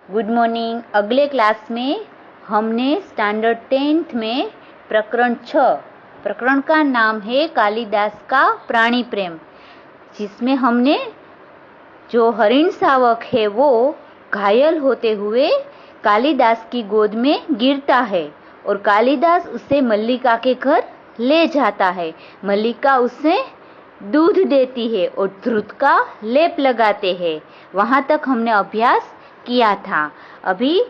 Good morning. अगले class में हमने स्टैंडर्ड 10th में प्रकरण 6, प्रकरण का नाम है कालिदास का प्राणी प्रेम, जिसमें हमने जो हरिण शावक है वो घायल होते हुए कालिदास की गोद में गिरता है और कालिदास उसे मल्लिका के घर ले जाता है। मल्लिका उसे दूध देती है और ध्रुत का लेप लगाते हैं। वहां तक हमने अभ्यास किया था। अभी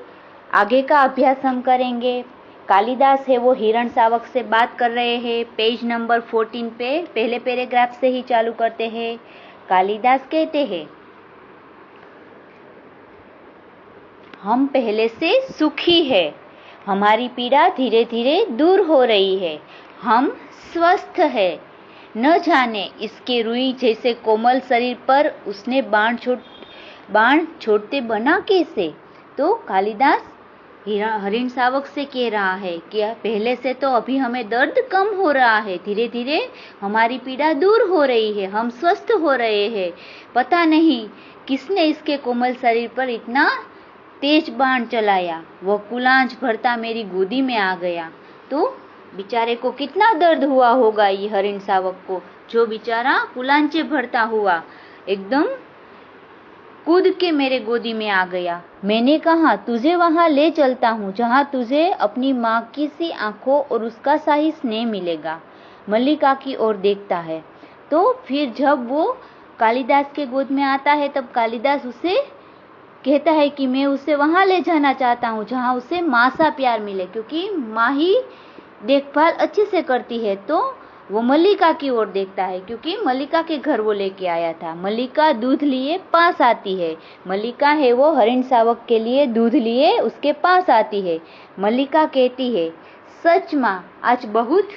आगे का अभ्यास हम करेंगे। कालिदास है वो हिरण शावक से बात कर रहे हैं। पेज नंबर 14 पे पहले पैराग्राफ से ही चालू करते हैं। कालिदास कहते हैं, हम पहले से सुखी है, हमारी पीड़ा धीरे धीरे दूर हो रही है, हम स्वस्थ है। न जाने इसके रुई जैसे कोमल शरीर पर उसने बाण छोड़ते बना कैसे। तो कालिदास हरिण शावक से कह रहा है कि पहले से तो अभी हमें दर्द कम हो रहा है, धीरे धीरे हमारी पीड़ा दूर हो रही है, हम स्वस्थ हो रहे हैं। पता नहीं किसने इसके कोमल शरीर पर इतना तेज बाण चलाया, वह कुलांच भरता मेरी गोदी में आ गया। तो बेचारे को कितना दर्द हुआ होगा, ये हरिण शावक को, जो बेचारा कुलांचे भरता हुआ एकदम कूद के मेरे गोदी में आ गया। मैंने कहा तुझे वहां ले चलता हूँ जहां तुझे अपनी माँ की सी आंखों और उसका शाही स्नेह मिलेगा। मल्लिका की ओर देखता है। तो फिर जब वो कालिदास के गोद में आता है तब कालिदास उसे कहता है कि मैं उसे वहां ले जाना चाहता हूँ जहां उसे माँ सा प्यार मिले, क्योंकि माँ ही देखभाल अच्छे से करती है। तो वो मल्लिका की ओर देखता है क्योंकि मल्लिका के घर वो लेके आया था। मल्लिका दूध लिए पास आती है। मल्लिका है वो हरिण शावक के लिए दूध लिए उसके पास आती है। मल्लिका कहती है, सच माँ आज बहुत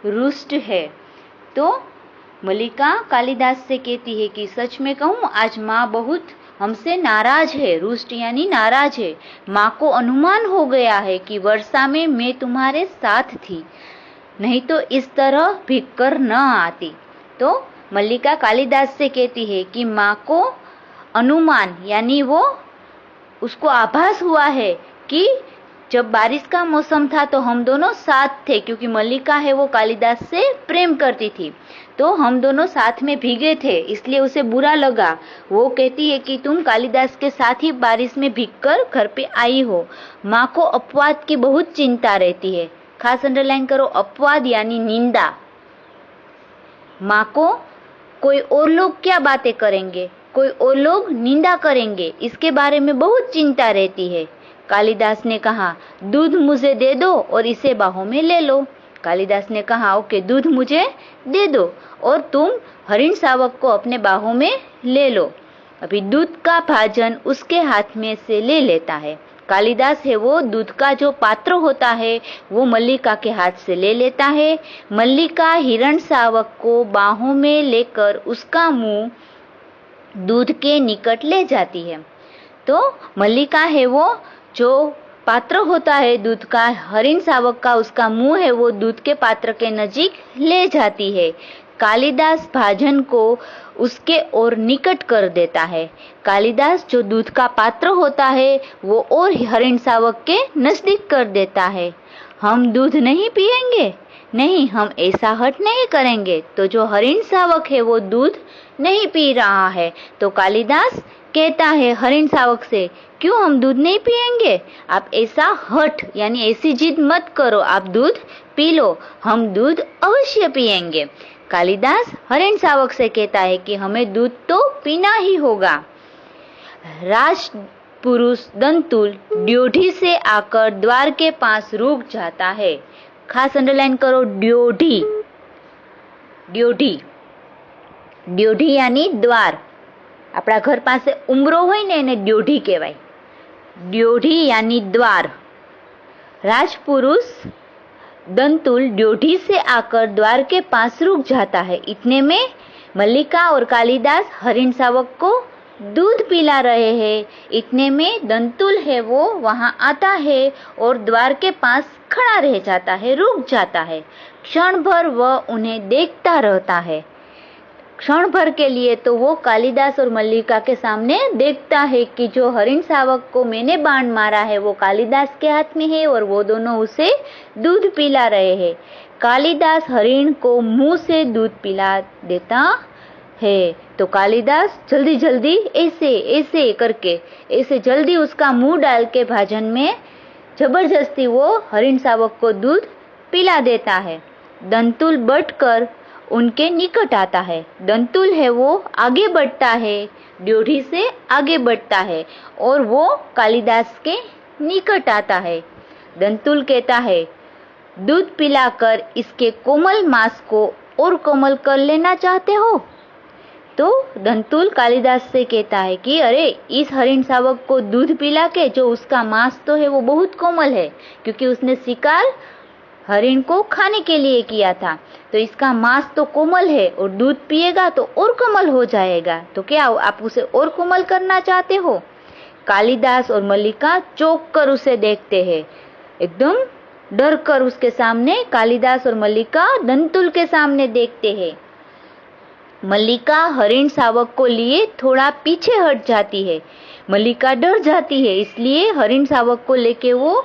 रुष्ट है। तो मल्लिका कालिदास से कहती है कि सच में कहूँ आज माँ बहुत हमसे नाराज है। रुष्ट यानी नाराज है। माँ को अनुमान हो गया है कि वर्षा में मैं तुम्हारे साथ थी, नहीं तो इस तरह भीग कर न आती। तो मल्लिका कालिदास से कहती है कि माँ को अनुमान यानी वो उसको आभास हुआ है कि जब बारिश का मौसम था तो हम दोनों साथ थे, क्योंकि मल्लिका है वो कालिदास से प्रेम करती थी। तो हम दोनों साथ में भीगे थे, इसलिए उसे बुरा लगा। वो कहती है कि तुम कालिदास के साथ ही बारिश में भीगकर घर पे आई हो। माँ को अपवाद की बहुत चिंता रहती है। खास अंडरलाइन करो, अपवाद यानी निंदा। माँ को कोई और लोग क्या बातें करेंगे, कोई और लोग निंदा करेंगे, इसके बारे में बहुत चिंता रहती है। कालिदास ने कहा दूध मुझे दे दो और इसे बाहों में ले लो। कालिदास ने कहा ओके, दूध मुझे दे दो और तुम हरिण शावक को अपने बाहों में ले लो। अभी दूध का भाजन उसके हाथ में से ले लेता है। कालिदास है वो दूध का जो पात्र होता है वो मल्लिका के हाथ से ले लेता है। मल्लिका हिरण शावक को बाहों में लेकर उसका मुंह दूध के निकट ले जाती है। तो मल्लिका है वो जो पात्र होता है दूध का, हरिण शावक का उसका मुंह है वो दूध के पात्र के नजीक ले जाती है। कालिदास भाजन को उसके और निकट कर देता है। कालिदास जो दूध का पात्र होता है वो और हरिण शावक के नजदीक कर देता है। हम दूध नहीं पिएंगे, नहीं, हम ऐसा हट नहीं करेंगे। तो जो हरिण शावक है वो दूध नहीं पी रहा है। तो कालिदास कहता है हरिण शावक से, क्यों हम दूध नहीं पिएंगे? आप ऐसा हट यानी ऐसी जिद मत करो, आप दूध पी लो, हम दूध अवश्य पिएंगे। कालिदास हरिण शावक से कहता है कि हमें दूध तो पीना ही होगा। राजपुरुष दंतुल ड्योढ़ी से आकर द्वार के पास रुक जाता है। खास अंडरलाइन करो, ड्योढ़ी। ड्योढ़ी ड्योढ़ी यानी द्वार। આપણા ઘર પાસે ઉંબરો હોય ને એને ड्योढ़ी કહેવાય। ड्योढ़ी यानी द्वार। राजपुरुष दंतुल ड्योढ़ी से आकर द्वार के पास रुक जाता है। इतने में मल्लिका और कालिदास हरिण शावक को दूध पिला रहे हैं। इतने में दंतुल है वो वहां आता है और द्वार के पास खड़ा रह जाता है, रुक जाता है। क्षण भर वह उन्हें देखता रहता है। क्षण भर के लिए तो वो कालिदास और मल्लिका के सामने देखता है कि जो हरिण शावक को मैंने बाण मारा है वो कालिदास के हाथ में है और वो दोनों उसे दूध पिला रहे हैं। कालिदास हरिण को मुंह से दूध पिला देता है तो कालिदास जल्दी जल्दी ऐसे ऐसे करके ऐसे जल्दी उसका मुंह डाल के भाजन में जबरदस्ती वो हरिण शावक को दूध पिला देता है। दंतुल बढ़कर उनके निकट आता है। दंतुल है वो आगे बढ़ता है, ड्योढ़ी से आगे बढ़ता है और वो कालिदास के निकट आता है। दंतुल कहता है, दूध पिलाकर इसके कोमल मांस को और कोमल कर लेना चाहते हो? तो दंतुल कालिदास से कहता है कि अरे इस हरिण शावक को दूध पिला के जो उसका मांस तो है वो बहुत कोमल है, क्योंकि उसने शिकार हरिण को खाने के लिए किया था, तो इसका मांस तो कोमल है और दूध पिएगा तो और कोमल हो जाएगा। तो क्या आप उसे और कोमल करना चाहते हो? कालिदास और मल्लिका चौंक कर उसे देखते हैं, एकदम डर कर उसके सामने कालिदास और मल्लिका दंतुल के सामने देखते हैं। मल्लिका हरिण शावक को लिए थोड़ा पीछे हट जाती है। मल्लिका डर जाती है, इसलिए हरिण शावक को लेके वो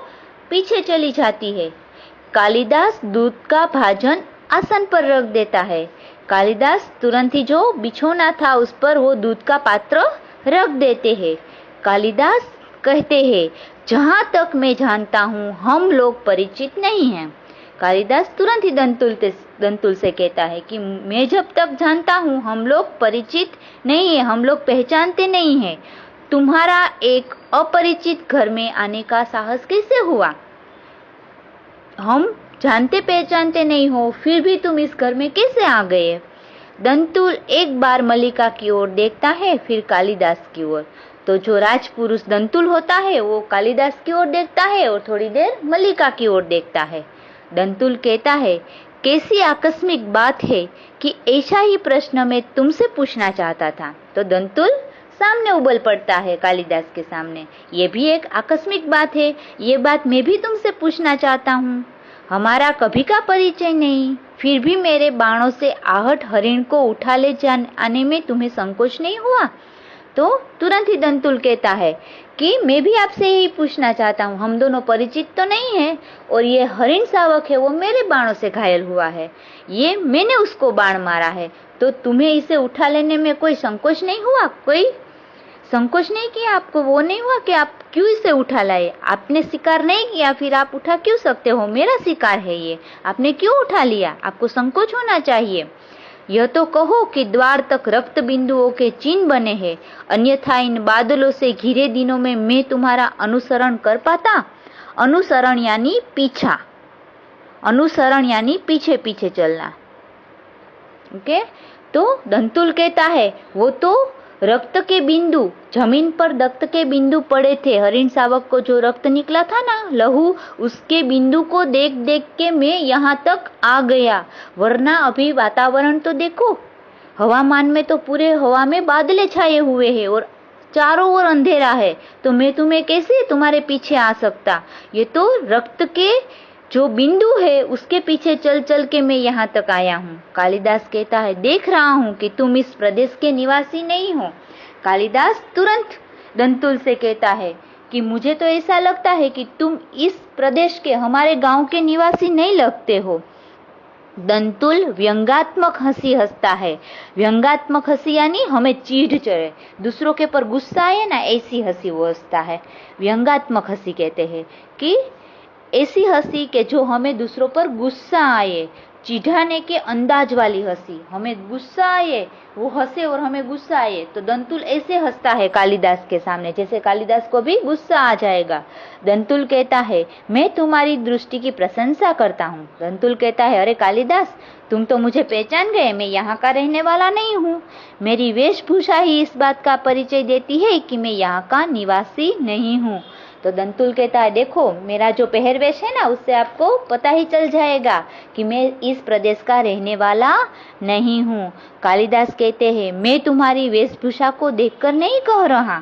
पीछे चली जाती है। कालिदास दूध का भाजन आसन पर रख देता है। कालिदास तुरंत ही जो बिछोना था उस पर वो दूध का पात्र रख देते हैं। कालिदास कहते हैं, जहां तक मैं जानता हूँ हम लोग परिचित नहीं हैं। कालिदास तुरंत ही दंतुल से कहता है कि मैं जब तक जानता हूँ हम लोग परिचित नहीं है, हम लोग पहचानते नहीं है। तुम्हारा एक अपरिचित घर में आने का साहस कैसे हुआ? हम जानते पहचानते नहीं हो, फिर भी तुम इस घर में कैसे आ गए? दंतुल एक बार मल्लिका की ओर देखता है, फिर कालिदास की ओर। तो जो राजपुरुष दंतुल होता है वो कालिदास की ओर देखता है और थोड़ी देर मल्लिका की ओर देखता है। दंतुल कहता है, कैसी आकस्मिक बात है कि ऐसा ही प्रश्न मैं तुमसे पूछना चाहता था। तो दंतुल सामने उबल पड़ता है कालिदास के सामने, ये भी एक आकस्मिक बात है, ये बात मैं भी तुमसे पूछना चाहता हूँ। हमारा कभी का परिचय नहीं, फिर भी मेरे बाणों से आहट हरिण को उठा ले आने में तुम्हें संकोच नहीं हुआ? तो तुरंत ही दंतुल कहता है कि मैं भी आपसे यही पूछना चाहता हूँ, हम दोनों परिचित तो नहीं है और ये हरिण शावक है वो मेरे बाणों से घायल हुआ है, ये मैंने उसको बाण मारा है, तो तुम्हें इसे उठा लेने में कोई संकोच नहीं हुआ? कोई संकोच नहीं किया? आपको वो नहीं हुआ कि आप क्यों इसे उठा लाए? आपने शिकार नहीं किया, फिर आप उठा क्यों सकते हो? मेरा शिकार है ये, आपने क्यों उठा लिया? आपको संकोच होना चाहिए। यह तो कहो कि द्वार तक रक्त बिंदुओं के चिन्ह बने हैं, अन्यथा इन बादलों से घिरे दिनों में मैं तुम्हारा अनुसरण कर पाता? अनुसरण यानी पीछा, अनुसरण यानी पीछे पीछे चलना। ओके, तो दंतुल कहता है वो तो रक्त के बिंदु, जमीन पर रक्त के बिंदु पड़े थे, हरिण शावक को जो रक्त निकला था ना, लहू, उसके बिंदु को देख देख के मैं यहाँ तक आ गया, वरना अभी वातावरण तो देखो, हवामान में तो पूरे हवा में बादले छाए हुए हैं और चारों ओर अंधेरा है, तो मैं तुम्हें कैसे तुम्हारे पीछे आ सकता? ये तो रक्त के जो बिंदु है उसके पीछे चल चल के मैं यहाँ तक आया हूँ। कालिदास कहता है, देख रहा हूँ कि तुम इस प्रदेश के निवासी नहीं हो। कालिदास तुरंत दंतुल से कहता है कि मुझे तो ऐसा लगता है कि तुम इस प्रदेश के, हमारे गांव के निवासी नहीं लगते हो। दंतुल व्यंगात्मक हंसी हंसता है। व्यंगात्मक हंसी यानी हमें चीढ़ चढ़े, दूसरों के पर गुस्सा आए ना, ऐसी हंसी वो हंसता है। व्यंगात्मक हंसी कहते हैं कि ऐसी हंसी के जो हमें दूसरों पर गुस्सा आए, चिढ़ाने के अंदाज वाली हंसी, हमें गुस्सा आए वो हंसे और हमें गुस्सा आए। तो दंतुल ऐसे हंसता है कालिदास के सामने जैसे कालिदास को भी गुस्सा आ जाएगा। दंतुल कहता है, मैं तुम्हारी दृष्टि की प्रशंसा करता हूँ। दंतुल कहता है, अरे कालिदास, तुम तो मुझे पहचान गए, मैं यहाँ का रहने वाला नहीं हूँ। मेरी वेशभूषा ही इस बात का परिचय देती है कि मैं यहाँ का निवासी नहीं हूँ। तो दंतुल कहता है, देखो मेरा जो पहरवेश है ना, उससे आपको पता ही चल जाएगा कि मैं इस प्रदेश का रहने वाला नहीं हूँ। कालिदास कहते हैं, मैं तुम्हारी वेशभूषा को देखकर नहीं कह रहा।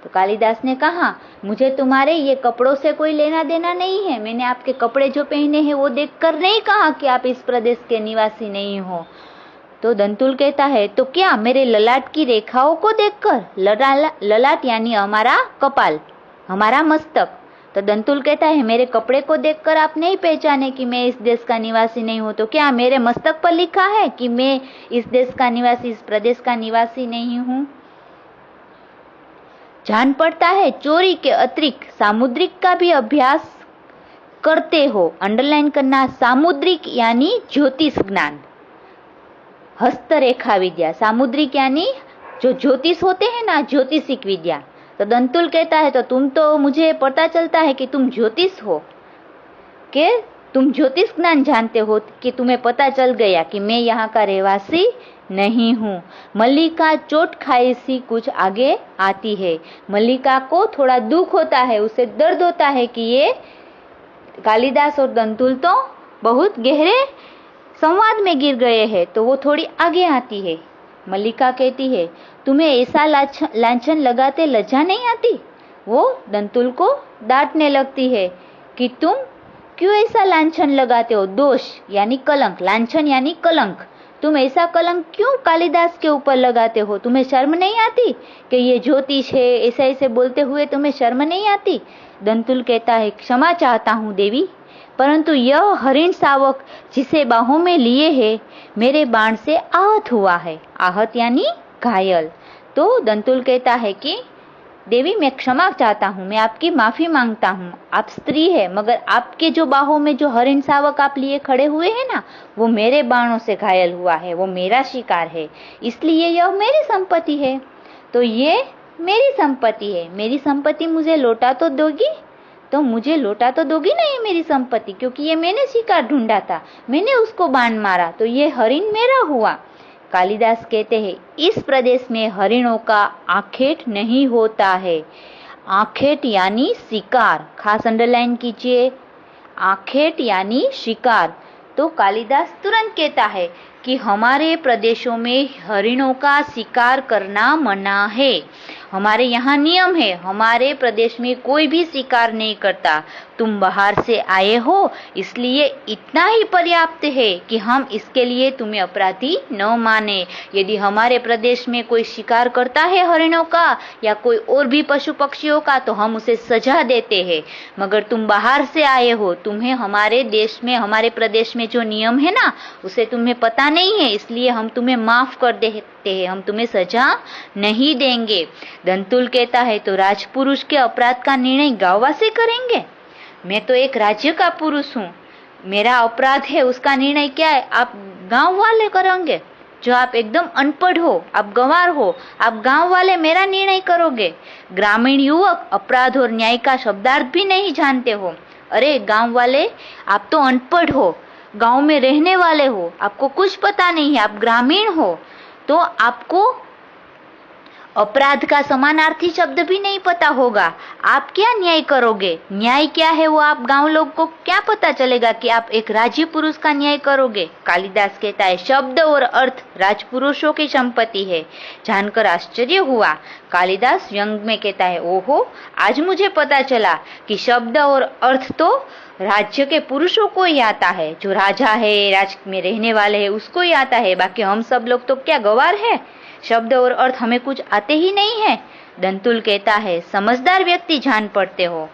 तो कालिदास ने कहा, मुझे तुम्हारे ये कपड़ों से कोई लेना देना नहीं है, मैंने आपके कपड़े जो पहने हैं वो देखकर नहीं कहा कि आप इस प्रदेश के निवासी नहीं हो। तो दंतुल कहता है, तो क्या मेरे ललाट की रेखाओं को देखकर? ललाट यानी हमारा कपाल, हमारा मस्तक। तो दंतुल कहता है, मेरे कपड़े को देखकर आप नहीं पहचाने कि मैं इस देश का निवासी नहीं हूं, तो क्या मेरे मस्तक पर लिखा है कि मैं इस देश का निवासी, इस प्रदेश का निवासी नहीं हूं? जान पड़ता है चोरी के अतिरिक्त सामुद्रिक का भी अभ्यास करते हो। अंडरलाइन करना, सामुद्रिक यानी ज्योतिष ज्ञान, हस्तरेखा विद्या। सामुद्रिक यानी जो ज्योतिष होते हैं ना, ज्योतिषिक विद्या। तो दंतुल कहता है, तो तुम तो, मुझे पता चलता है कि तुम ज्योतिष हो, कि तुम ज्योतिष ज्ञान जानते हो, कि तुम्हें पता चल गया कि मैं यहाँ का रहवासी नहीं हूँ। मल्लिका चोट खाई सी कुछ आगे आती है। मल्लिका को थोड़ा दुख होता है, उसे दर्द होता है कि ये कालिदास और दंतुल तो बहुत गहरे संवाद में गिर गए हैं, तो वो थोड़ी आगे आती है। मल्लिका कहती है, तुम्हें ऐसा लांछन लगाते लज्जा नहीं आती? वो दंतुल को डांटने लगती है कि तुम क्यों ऐसा लांछन लगाते हो? दोष यानी कलंक, लांछन यानी कलंक। तुम ऐसा कलंक क्यों कालिदास के ऊपर लगाते हो? तुम्हें शर्म नहीं आती कि ये ज्योतिष है? ऐसे ऐसे बोलते हुए तुम्हें शर्म नहीं आती? दंतुल कहता है, क्षमा चाहता हूँ देवी, परंतु यह हरिण शावक जिसे बाहों में लिए है, मेरे बाण से आहत हुआ है। आहत यानी घायल। तो दंतुल कहता है कि देवी, मैं क्षमा चाहता हूँ, मैं आपकी माफी मांगता हूँ। आप स्त्री है, मगर आपके जो बाहों में जो हरिण शावक आप लिए खड़े हुए हैं ना, वो मेरे बाणों से घायल हुआ है, वो मेरा शिकार है, इसलिए यह मेरी संपत्ति है। तो ये मेरी संपत्ति है, मेरी संपत्ति मुझे लौटा तो दोगी? तो मुझे लौटा तो दोगी ना ये मेरी संपत्ति, क्योंकि ये मैंने शिकार ढूंढा था, मैंने उसको बाण मारा, तो ये हरिण मेरा हुआ। कालिदास कहते हैं, इस प्रदेश में हरिणों का आखेट नहीं होता है। आखेट यानी शिकार, खास अंडरलाइन कीजिए, आखेट यानी शिकार। तो कालिदास तुरंत कहता है कि हमारे प्रदेशों में हरिणों का शिकार करना मना है। हमारे यहाँ नियम है, हमारे प्रदेश में कोई भी शिकार नहीं करता। तुम बाहर से आए हो, इसलिए इतना ही पर्याप्त है कि हम इसके लिए तुम्हें अपराधी न माने। यदि हमारे प्रदेश में कोई शिकार करता है हरिणों का या कोई और भी पशु पक्षियों का, तो हम उसे सजा देते हैं। मगर तुम बाहर से आए हो, तुम्हें हमारे देश में, हमारे प्रदेश में जो नियम है ना, उसे तुम्हें पता नहीं है, इसलिए हम तुम्हें माफ कर देते हैं, हम तुम्हें सजा नहीं देंगे। दंतुल कहता है, तो राजपुरुष के अपराध का निर्णय गांववासी करेंगे? मैं तो एक राज्य का पुरुष हूँ, मेरा अपराध है, उसका निर्णय क्या है? आप गांव वाले करेंगे? जो आप एकदम अनपढ़ हो, आप गंवार हो, आप गांव वाले मेरा निर्णय करोगे? ग्रामीण युवक अपराध और न्याय का शब्दार्थ भी नहीं जानते हो। अरे गांव वाले, आप तो अनपढ़ हो, गांव में रहने वाले हो, आपको कुछ पता नहीं है, आप ग्रामीण हो, तो आपको अपराध का समानार्थी शब्द भी नहीं पता होगा। आप क्या न्याय करोगे? न्याय क्या है वो आप गांव लोग को क्या पता चलेगा कि आप एक राज्य पुरुष का न्याय करोगे? कालिदास कहता है, शब्द और अर्थ राजपुरुषों की संपत्ति है। जानकर आश्चर्य हुआ। कालिदास व्यंग में कहता है, ओहो, आज मुझे पता चला कि शब्द और अर्थ तो राज्य के पुरुषों को ही आता है, जो राजा है, राज्य में रहने वाले है, उसको ही आता है। बाकी हम सब लोग तो क्या गवार है? शब्द और अर्थ हमें कुछ आते ही नहीं है। दंतुल कहता है, समझदार व्यक्ति जान पड़ते हो,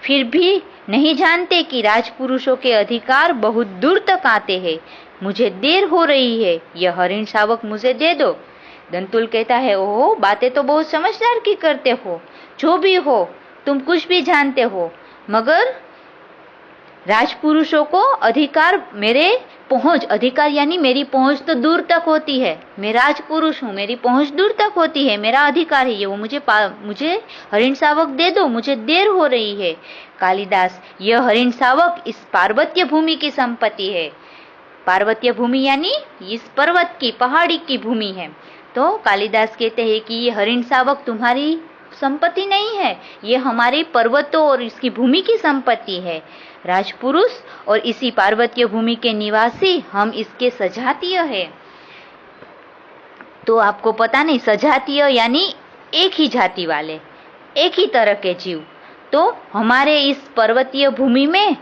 फिर भी नहीं जानते कि राजपुरुषों के अधिकार बहुत दूर तक आते हैं। मुझे देर हो रही है, यह हरिण शावक मुझे दे दो। दंतुल कहता है, ओहो, बातें तो बहुत समझदार की करते हो, जो भी हो तुम कुछ भी जानते हो, मगर राजपुरुषों को अधिकार, मेरे पहुंच, अधिकार यानी मेरी पहुंच तो दूर तक होती है। मैं राजपुरुष हूँ, मेरी पहुंच दूर तक होती है, मेरा अधिकार है ये, वो मुझे हरिण शावक दे दो, मुझे देर हो रही है। कालिदास, यह हरिण शावक इस पार्वत्य भूमि की संपत्ति है। पार्वत्य भूमि यानी इस पर्वत की, पहाड़ी की भूमि है। तो कालिदास कहते हैं कि ये हरिण शावक तुम्हारी संपत्ति नहीं है, ये हमारे पर्वतों और इसकी भूमि की संपत्ति है। राजपुरुष और इसी पार्वतीय भूमि के निवासी हम इसके सजातीय है। तो आपको पता नहीं, सजातीय यानी एक ही जाति वाले, एक ही तरह के जीव। तो हमारे इस पर्वतीय भूमि में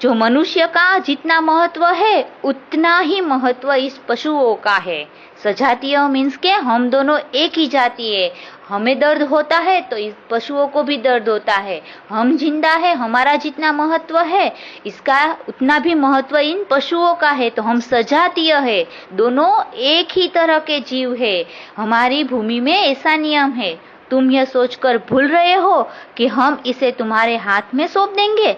जो मनुष्य का जितना महत्व है उतना ही महत्व इस पशुओं का है। सजातीय मीन्स के हम दोनों एक ही जाति है। हमें दर्द होता है तो इस पशुओं को भी दर्द होता है। हम जिंदा है, हमारा जितना महत्व है इसका उतना भी महत्व इन पशुओं का है। तो हम सजातीय है, दोनों एक ही तरह के जीव है। हमारी भूमि में ऐसा नियम है। तुम यह सोचकर भूल रहे हो कि हम इसे तुम्हारे हाथ में सौंप देंगे।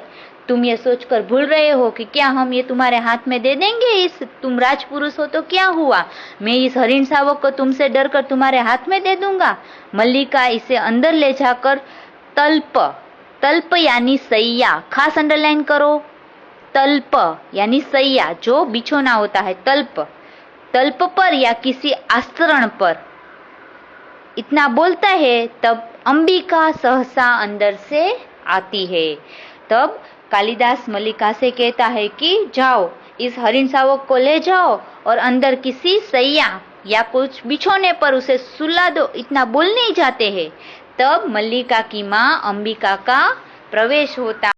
तुम ये सोचकर भूल रहे हो कि क्या हम ये तुम्हारे हाथ में दे देंगे। इस तुम राजपुरुष हो तो क्या हुआ, मैं इस हरिण शावक को तुमसे डर कर तुम्हारे हाथ में दे दूंगा। मल्लिका इसे अंदर ले जाकर तल्प यानी सैया, खास अंडरलाइन करो। तल्प यानी सैया, जो बिछोना होता है, तल्प पर या किसी आस्तरण पर इतना बोलता है तब अंबिका सहसा अंदर से आती है। तब कालिदास मल्लिका से कहता है कि जाओ इस हरिण शावक को ले जाओ और अंदर किसी सैया या कुछ बिछोने पर उसे सुला दो। इतना बोल नहीं जाते हैं। तब मल्लिका की माँ अंबिका का प्रवेश होता